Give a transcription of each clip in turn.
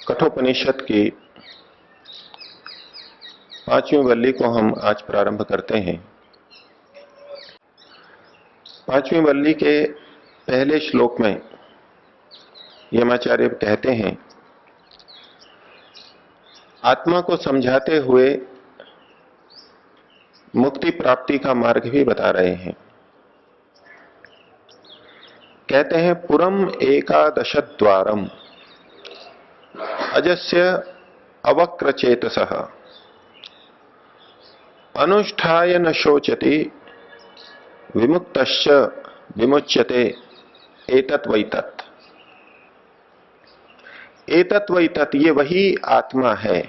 कठोपनिषद की 5वीं वल्ली को हम आज प्रारंभ करते हैं। 5वीं वल्ली के पहले श्लोक में यमाचार्य कहते हैं, आत्मा को समझाते हुए मुक्ति प्राप्ति का मार्ग भी बता रहे हैं। कहते हैं, पुरम एकादशद्वारम अजस्य अवक्रचेतसः अनुष्ठाय न शोचति विमुक्तश्च विमुच्यते एतत् वैतत्। ये वही आत्मा है।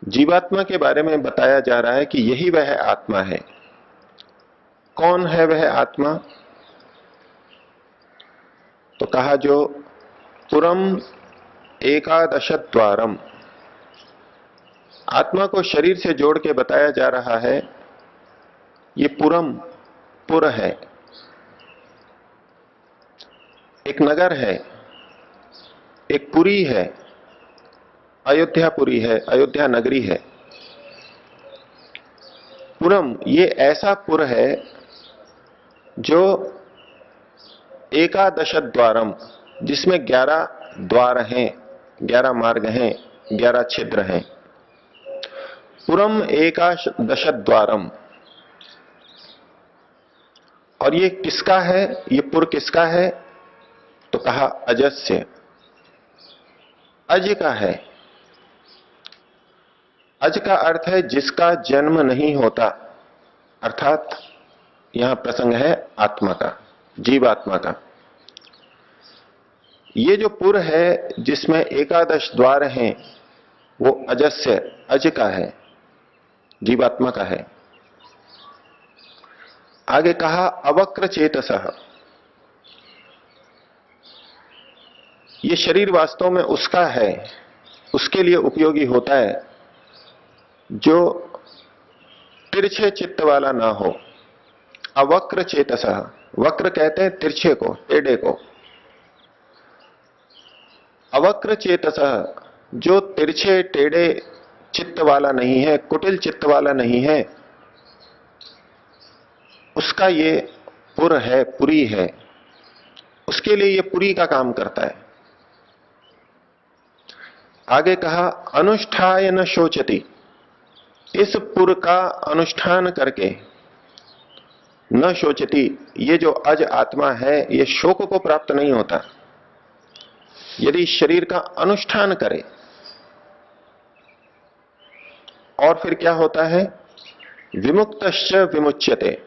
जीवात्मा के बारे में बताया जा रहा है कि यही वह आत्मा है। कौन है वह आत्मा? तो कहा, जो पुरम एकादशद्वारम, आत्मा को शरीर से जोड़ के बताया जा रहा है। ये पुर है, एक नगर है, एक पुरी है, अयोध्यापुरी है, अयोध्या नगरी है। पुरम ये ऐसा पुर है जो एकादशद्वारम, जिसमें 11 द्वार हैं, 11 मार्ग हैं, 11 छिद्र हैं। पुरम एकादशद्वारम। और ये किसका है? ये पुर किसका है? तो कहा, अजस्य, अज का है। अज का अर्थ है जिसका जन्म नहीं होता, अर्थात यहां प्रसंग है आत्मा का, जीवात्मा का। ये जो पुर है जिसमें एकादश द्वार हैं, वो अजस्य, अज का है, जीवात्मा का है। आगे कहा, अवक्र चेतसः। ये शरीर वास्तव में उसका है, उसके लिए उपयोगी होता है जो तिरछे चित्त वाला ना हो। अवक्र चेतसः, वक्र कहते हैं तिरछे को, टेढ़े को। अवक्र चेतसः, जो तिरछे टेढ़े चित्त वाला नहीं है, कुटिल चित्त वाला नहीं है, उसका ये पुर है, पुरी है। उसके लिए ये पुरी का काम करता है। आगे कहा, अनुष्ठाय न शोचति। इस पुर का अनुष्ठान करके, न शोचति, ये जो अज आत्मा है, ये शोक को प्राप्त नहीं होता। यदि शरीर का अनुष्ठान करे, और फिर क्या होता है? विमुक्तश्च विमुच्यते।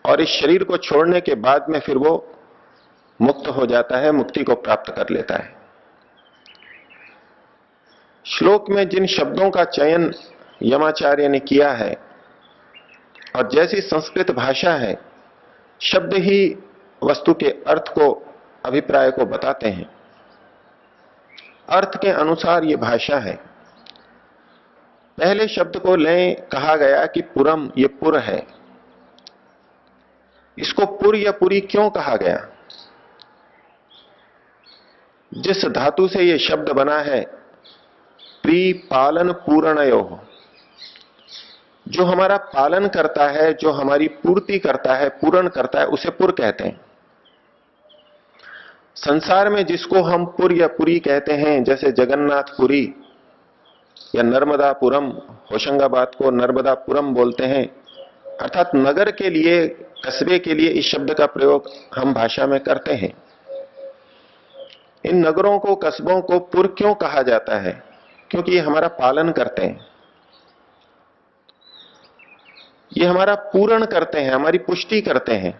और इस शरीर को छोड़ने के बाद में फिर वो मुक्त हो जाता है, मुक्ति को प्राप्त कर लेता है। श्लोक में जिन शब्दों का चयन यमाचार्य ने किया है, और जैसी संस्कृत भाषा है, शब्द ही वस्तु के अर्थ को, अभिप्राय को बताते हैं। अर्थ के अनुसार ये भाषा है। पहले शब्द को लें, कहा गया कि पुरम, ये पुर है। इसको पुर या पुरी क्यों कहा गया? जिस धातु से ये शब्द बना है, प्री पालन पूर्णयोः, जो हमारा पालन करता है, जो हमारी पूर्ति करता है, पूर्ण करता है, उसे पुर कहते हैं। संसार में जिसको हम पुर या पुरी कहते हैं, जैसे जगन्नाथपुरी या नर्मदापुरम, होशंगाबाद को नर्मदापुरम बोलते हैं, अर्थात नगर के लिए, कस्बे के लिए इस शब्द का प्रयोग हम भाषा में करते हैं। इन नगरों को, कस्बों को पुर क्यों कहा जाता है? क्योंकि ये हमारा पालन करते हैं, ये हमारा पूर्ण करते हैं, हमारी पुष्टि करते हैं।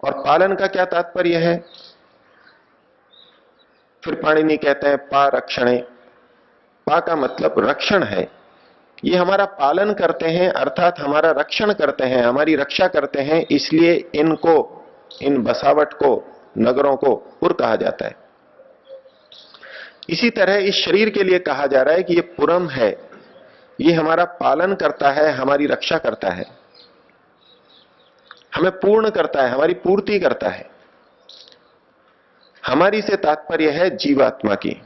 और पालन का क्या तात्पर्य है? फिर पाणिनि कहते हैं पा रक्षणे। पा का मतलब रक्षण है। ये हमारा पालन करते हैं, अर्थात हमारा रक्षण करते हैं, हमारी रक्षा करते हैं। इसलिए इनको, इन बसावट को, नगरों को पुर कहा जाता है। इसी तरह इस शरीर के लिए कहा जा रहा है कि ये पुरम है, ये हमारा पालन करता है, हमारी रक्षा करता है, हमें पूर्ण करता है, हमारी पूर्ति करता है। हमारी से तात्पर्य है जीवात्मा की।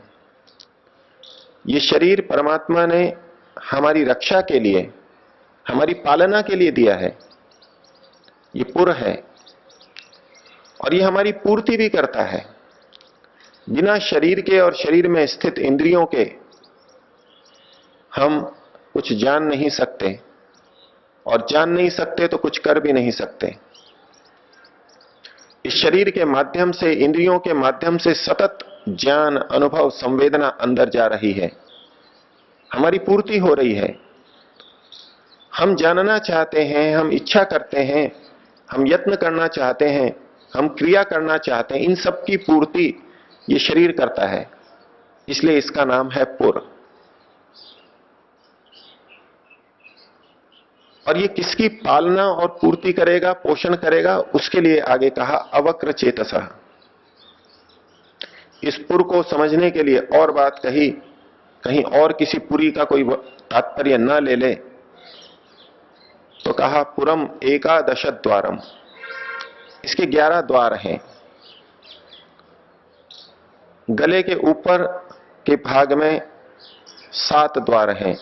ये शरीर परमात्मा ने हमारी रक्षा के लिए, हमारी पालना के लिए दिया है। ये पुर है और ये हमारी पूर्ति भी करता है। बिना शरीर के और शरीर में स्थित इंद्रियों के हम कुछ जान नहीं सकते, और जान नहीं सकते तो कुछ कर भी नहीं सकते। इस शरीर के माध्यम से, इंद्रियों के माध्यम से सतत ज्ञान, अनुभव, संवेदना अंदर जा रही है, हमारी पूर्ति हो रही है। हम जानना चाहते हैं, हम इच्छा करते हैं, हम यत्न करना चाहते हैं, हम क्रिया करना चाहते हैं, इन सब की पूर्ति ये शरीर करता है। इसलिए इसका नाम है पुर। और ये किसकी पालना और पूर्ति करेगा, पोषण करेगा, उसके लिए आगे कहा अवक्र चेतसः। इस पुर को समझने के लिए और बात कही, कहीं और किसी पुरी का कोई तात्पर्य न ले ले, तो कहा पुरम एकादश द्वारम। इसके 11 द्वार हैं। गले के ऊपर के भाग में 7 द्वार हैं,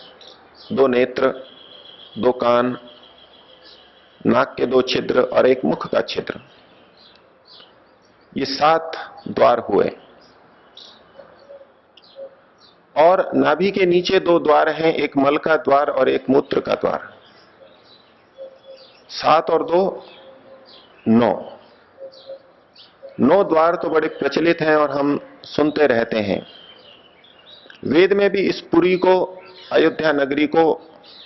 2 नेत्र, 2 कान, नाक के 2 छिद्र और 1 मुख का छिद्र। ये 7 द्वार हुए। और नाभि के नीचे 2 द्वार हैं, 1 मल का द्वार और 1 मूत्र का द्वार। 7 और 2 9। 9 द्वार तो बड़े प्रचलित हैं और हम सुनते रहते हैं। वेद में भी इस पुरी को, अयोध्या नगरी को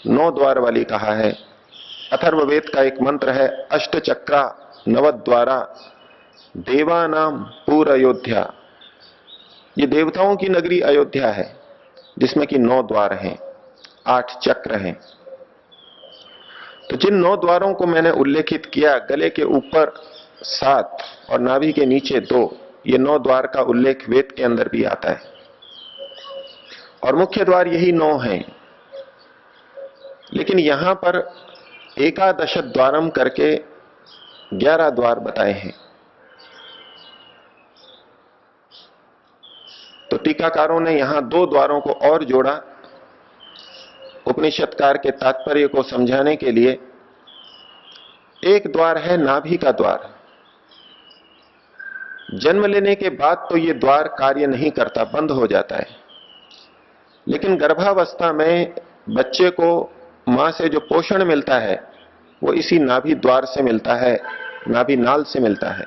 9 द्वार वाली कहा है। अथर्ववेद का एक मंत्र है, अष्टचक्रा नवद्वारा देवानाम पूर अयोध्या। ये देवताओं की नगरी अयोध्या है, जिसमें कि 9 द्वार हैं, 8 चक्र हैं। तो जिन 9 द्वारों को मैंने उल्लेखित किया, गले के ऊपर 7 और नाभि के नीचे 2, ये 9 द्वार का उल्लेख वेद के अंदर भी आता है। और मुख्य द्वार यही 9 हैं। लेकिन यहां पर एकादश द्वारम करके 11 द्वार बताए हैं। तो टीकाकारों ने यहां 2 द्वारों को और जोड़ा, उपनिषदकार के तात्पर्य को समझाने के लिए। एक द्वार है नाभि का द्वार। जन्म लेने के बाद तो ये द्वार कार्य नहीं करता, बंद हो जाता है। लेकिन गर्भावस्था में बच्चे को मां से जो पोषण मिलता है, वो इसी नाभि द्वार से मिलता है, नाभि नाल से मिलता है।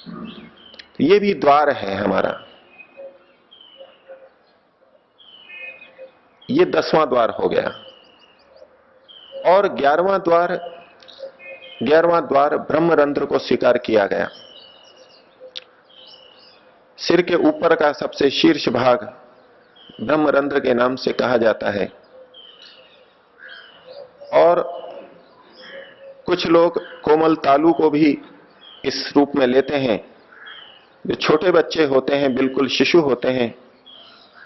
तो ये भी द्वार है हमारा। ये 10वां द्वार हो गया। और 11वां द्वार ब्रह्मरंध्र को स्वीकार किया गया। सिर के ऊपर का सबसे शीर्ष भाग ब्रह्मरंध्र के नाम से कहा जाता है। और कुछ लोग कोमल तालु को भी इस रूप में लेते हैं। जो छोटे बच्चे होते हैं, बिल्कुल शिशु होते हैं,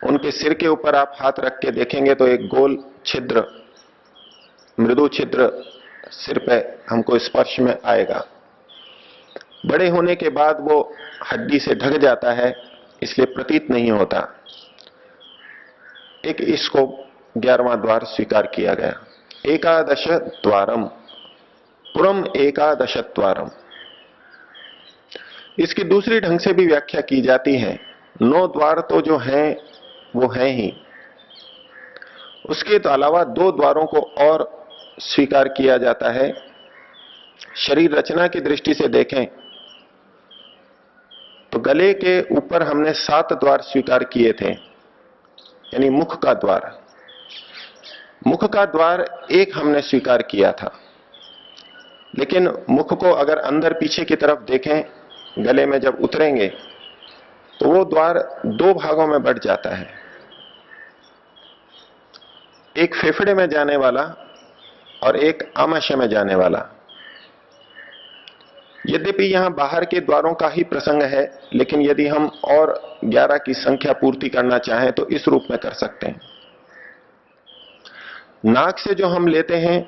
उनके सिर के ऊपर आप हाथ रख के देखेंगे तो एक गोल छिद्र, मृदु छिद्र सिर पे हमको स्पर्श में आएगा। बड़े होने के बाद वो हड्डी से ढक जाता है, इसलिए प्रतीत नहीं होता। एक इसको 11वां द्वार स्वीकार किया गया। एकादश द्वारम, पुरम एकादश द्वारम। इसकी दूसरी ढंग से भी व्याख्या की जाती है। 9 द्वार तो जो हैं वो हैं ही, उसके तो अलावा 2 द्वारों को और स्वीकार किया जाता है। शरीर रचना की दृष्टि से देखें तो गले के ऊपर हमने 7 द्वार स्वीकार किए थे, यानी मुख का द्वार। मुख का द्वार एक हमने स्वीकार किया था। लेकिन मुख को अगर अंदर पीछे की तरफ देखें, गले में जब उतरेंगे तो वो द्वार 2 भागों में बंट जाता है। एक फेफड़े में जाने वाला और एक आमाशय में जाने वाला। यद्यपि यहां बाहर के द्वारों का ही प्रसंग है, लेकिन यदि हम और 11 की संख्या पूर्ति करना चाहें तो इस रूप में कर सकते हैं। नाक से जो हम लेते हैं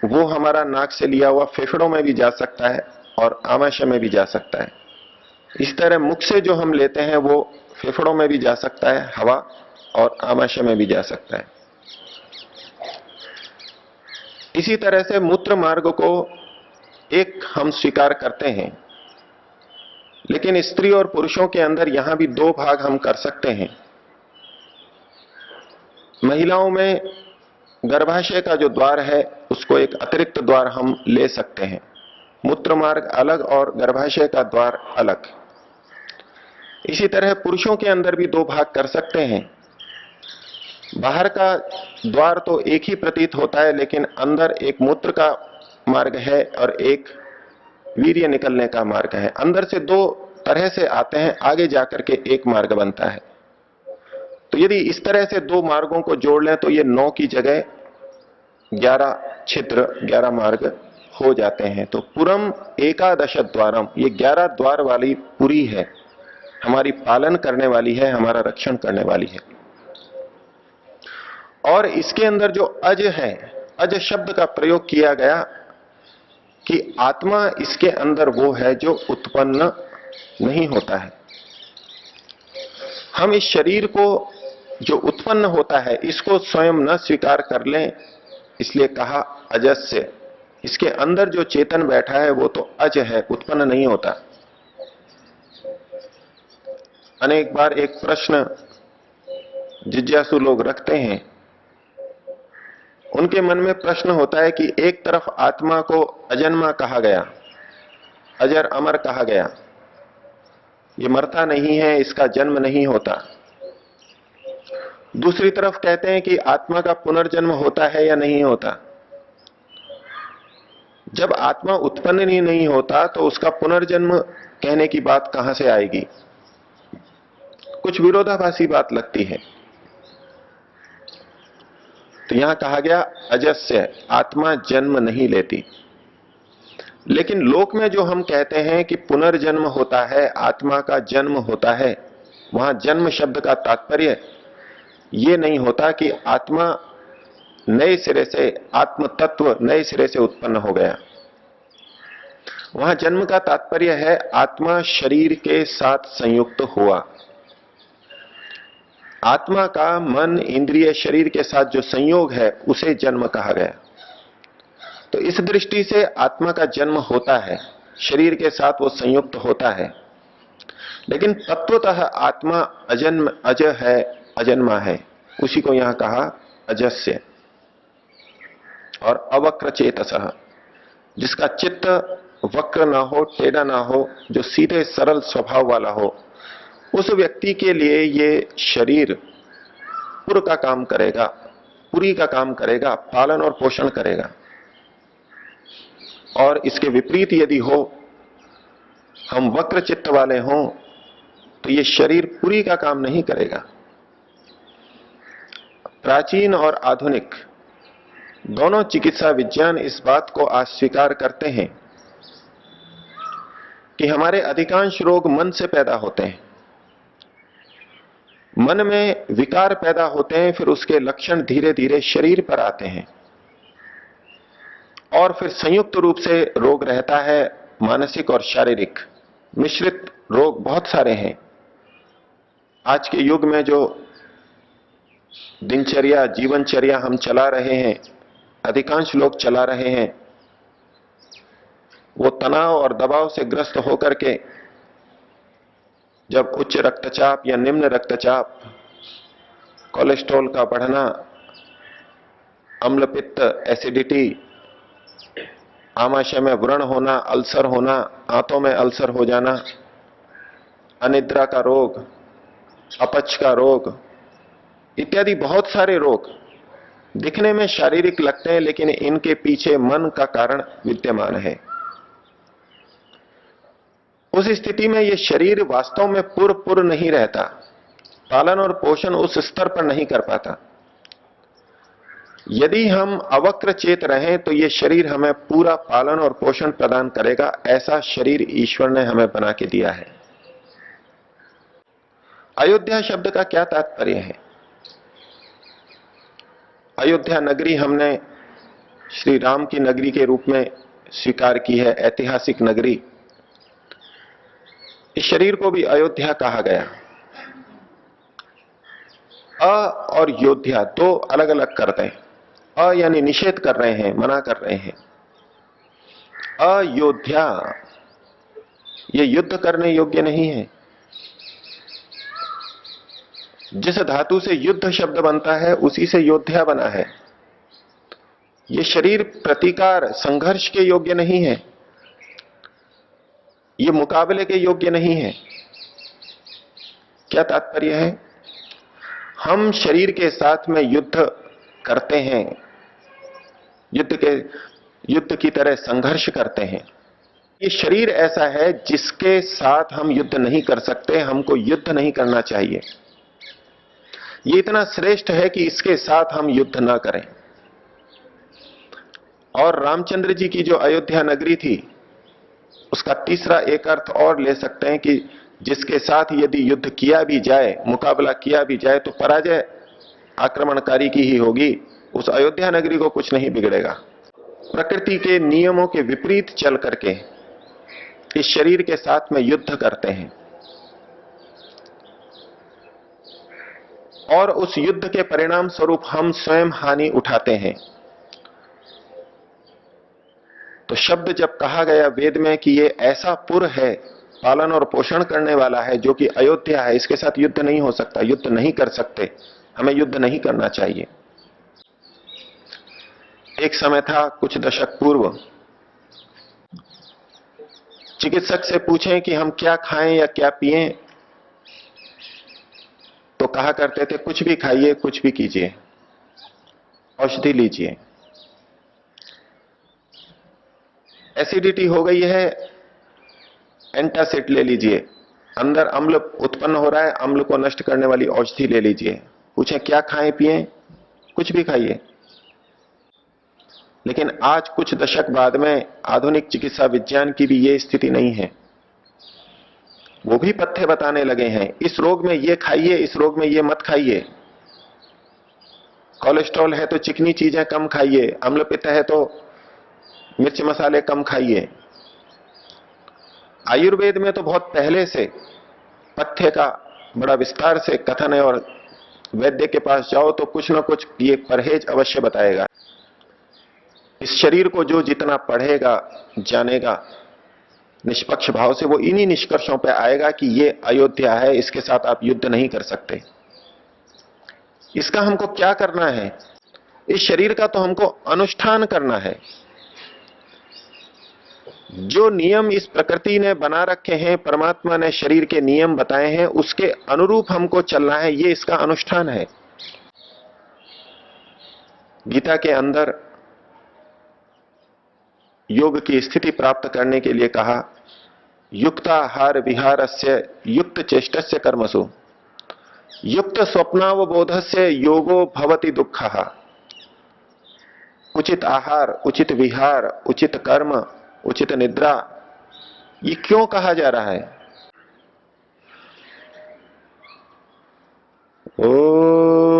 वो हमारा नाक से लिया हुआ फेफड़ों में भी जा सकता है और आमाशय में भी जा सकता है। इस तरह मुख से जो हम लेते हैं वो फेफड़ों में भी जा सकता है हवा, और आमाशय में भी जा सकता है। इसी तरह से मूत्र मार्ग को एक हम स्वीकार करते हैं, लेकिन स्त्री और पुरुषों के अंदर यहां भी दो भाग हम कर सकते हैं। महिलाओं में गर्भाशय का जो द्वार है उसको एक अतिरिक्त द्वार हम ले सकते हैं, मूत्र मार्ग अलग और गर्भाशय का द्वार अलग। इसी तरह पुरुषों के अंदर भी दो भाग कर सकते हैं। बाहर का द्वार तो एक ही प्रतीत होता है, लेकिन अंदर एक मूत्र का मार्ग है और एक वीर्य निकलने का मार्ग है। अंदर से दो तरह से आते हैं, आगे जाकर के एक मार्ग बनता है। तो यदि इस तरह से दो मार्गों को जोड़ लें तो ये 9 की जगह 11 छिद्र, 11 मार्ग हो जाते हैं। तो पुरम एकादश द्वारम, ये 11 द्वार वाली पुरी है, हमारी पालन करने वाली है, हमारा रक्षण करने वाली है। और इसके अंदर जो अज है, अज शब्द का प्रयोग किया गया कि आत्मा इसके अंदर वो है जो उत्पन्न नहीं होता है। हम इस शरीर को जो उत्पन्न होता है इसको स्वयं न स्वीकार कर लें, इसलिए कहा अजस्य। इसके अंदर जो चेतन बैठा है वो तो अज है, उत्पन्न नहीं होता। अनेक बार एक प्रश्न जिज्ञासु लोग रखते हैं, उनके मन में प्रश्न होता है कि एक तरफ आत्मा को अजन्मा कहा गया, अजर अमर कहा गया, ये मरता नहीं है, इसका जन्म नहीं होता। दूसरी तरफ कहते हैं कि आत्मा का पुनर्जन्म होता है या नहीं होता। जब आत्मा उत्पन्न ही नहीं होता तो उसका पुनर्जन्म कहने की बात कहां से आएगी? कुछ विरोधाभासी बात लगती है। तो यहां कहा गया अजस्य, आत्मा जन्म नहीं लेती। लेकिन लोक में जो हम कहते हैं कि पुनर्जन्म होता है, आत्मा का जन्म होता है, वहां जन्म शब्द का तात्पर्य ये नहीं होता कि आत्मा नए सिरे से, आत्म तत्व नए सिरे से उत्पन्न हो गया। वहां जन्म का तात्पर्य है आत्मा शरीर के साथ संयुक्त हुआ। आत्मा का मन, इंद्रिय, शरीर के साथ जो संयोग है उसे जन्म कहा गया। तो इस दृष्टि से आत्मा का जन्म होता है, शरीर के साथ वो संयुक्त होता है। लेकिन तत्वतः आत्मा अजन्म, अज है, अजन्मा है। उसी को यहां कहा अजस्य। और अवक्र चेतसः, जिसका चित्त वक्र ना हो, टेढ़ा ना हो, जो सीधे सरल स्वभाव वाला हो, उस व्यक्ति के लिए ये शरीर पुर का काम करेगा, पुरी का काम करेगा, पालन और पोषण करेगा। और इसके विपरीत यदि हो, हम वक्र चित्त वाले हों, तो ये शरीर पुरी का काम नहीं करेगा। प्राचीन और आधुनिक दोनों चिकित्सा विज्ञान इस बात को अस्वीकार करते हैं कि हमारे अधिकांश रोग मन से पैदा होते हैं। मन में विकार पैदा होते हैं, फिर उसके लक्षण धीरे धीरे शरीर पर आते हैं और फिर संयुक्त रूप से रोग रहता है, मानसिक और शारीरिक मिश्रित रोग बहुत सारे हैं। आज के युग में जो दिनचर्या, जीवनचर्या हम चला रहे हैं, अधिकांश लोग चला रहे हैं, वो तनाव और दबाव से ग्रस्त होकर के जब उच्च रक्तचाप या निम्न रक्तचाप, कोलेस्ट्रॉल का बढ़ना, अम्ल पित्त, एसिडिटी, आमाशय में व्रण होना, अल्सर होना, आंतों में अल्सर हो जाना, अनिद्रा का रोग, अपच का रोग इत्यादि बहुत सारे रोग दिखने में शारीरिक लगते हैं, लेकिन इनके पीछे मन का कारण विद्यमान है। उस स्थिति में यह शरीर वास्तव में पुर नहीं रहता, पालन और पोषण उस स्तर पर नहीं कर पाता। यदि हम अवक्र चेत रहें तो यह शरीर हमें पूरा पालन और पोषण प्रदान करेगा। ऐसा शरीर ईश्वर ने हमें बना के दिया है। अयोध्या शब्द का क्या तात्पर्य है? अयोध्या नगरी हमने श्री राम की नगरी के रूप में स्वीकार की है, ऐतिहासिक नगरी। इस शरीर को भी अयोध्या कहा गया। अ और योध्या दो अलग अलग कर दें। अ यानी निषेध कर रहे हैं, मना कर रहे हैं। अयोध्या ये युद्ध करने योग्य नहीं है। जिस धातु से युद्ध शब्द बनता है उसी से योद्धा बना है। ये शरीर प्रतिकार संघर्ष के योग्य नहीं है, ये मुकाबले के योग्य नहीं है। क्या तात्पर्य है? हम शरीर के साथ में युद्ध करते हैं, युद्ध की तरह संघर्ष करते हैं। ये शरीर ऐसा है जिसके साथ हम युद्ध नहीं कर सकते, हमको युद्ध नहीं करना चाहिए। ये इतना श्रेष्ठ है कि इसके साथ हम युद्ध ना करें। और रामचंद्र जी की जो अयोध्या नगरी थी, उसका तीसरा एक अर्थ और ले सकते हैं कि जिसके साथ यदि युद्ध किया भी जाए, मुकाबला किया भी जाए, तो पराजय आक्रमणकारी की ही होगी। उस अयोध्या नगरी को कुछ नहीं बिगड़ेगा। प्रकृति के नियमों के विपरीत चल करके इस शरीर के साथ में युद्ध करते हैं और उस युद्ध के परिणाम स्वरूप हम स्वयं हानि उठाते हैं। तो शब्द जब कहा गया वेद में कि ये ऐसा पुर है, पालन और पोषण करने वाला है, जो कि अयोध्या है, इसके साथ युद्ध नहीं हो सकता, युद्ध नहीं कर सकते, हमें युद्ध नहीं करना चाहिए। एक समय था कुछ दशक पूर्व, चिकित्सक से पूछें कि हम क्या खाएं या क्या पिएं, तो कहा करते थे कुछ भी खाइए, कुछ भी कीजिए, औषधि लीजिए। एसिडिटी हो गई है, एंटासिड ले लीजिए। अंदर अम्ल उत्पन्न हो रहा है, अम्ल को नष्ट करने वाली औषधि ले लीजिए। पूछें क्या खाएं पिएं, कुछ भी खाइए। लेकिन आज कुछ दशक बाद में आधुनिक चिकित्सा विज्ञान की भी ये स्थिति नहीं है। वो भी पथ्य बताने लगे हैं, इस रोग में ये खाइए, इस रोग में ये मत खाइए। कोलेस्ट्रॉल है तो चिकनी चीजें कम खाइए, अम्लपित्त है तो मिर्च मसाले कम खाइए। आयुर्वेद में तो बहुत पहले से पथ्य का बड़ा विस्तार से कथन है, और वैद्य के पास जाओ तो कुछ ना कुछ ये परहेज अवश्य बताएगा। इस शरीर को जो जितना पढ़ेगा, जानेगा निष्पक्ष भाव से, वो इन्हीं निष्कर्षों पर आएगा कि ये अयोध्या है, इसके साथ आप युद्ध नहीं कर सकते। इसका हमको क्या करना है? इस शरीर का तो हमको अनुष्ठान करना है। जो नियम इस प्रकृति ने बना रखे हैं, परमात्मा ने शरीर के नियम बताए हैं, उसके अनुरूप हमको चलना है, ये इसका अनुष्ठान है। गीता के अंदर योग की स्थिति प्राप्त करने के लिए कहा, युक्ताहार विहारस्य युक्त चेष्टस्य कर्मसु युक्त स्वप्नावबोधस्य योगो भवति दुःखः। उचित आहार, उचित विहार, उचित कर्म, उचित निद्रा, ये क्यों कहा जा रहा है? ओ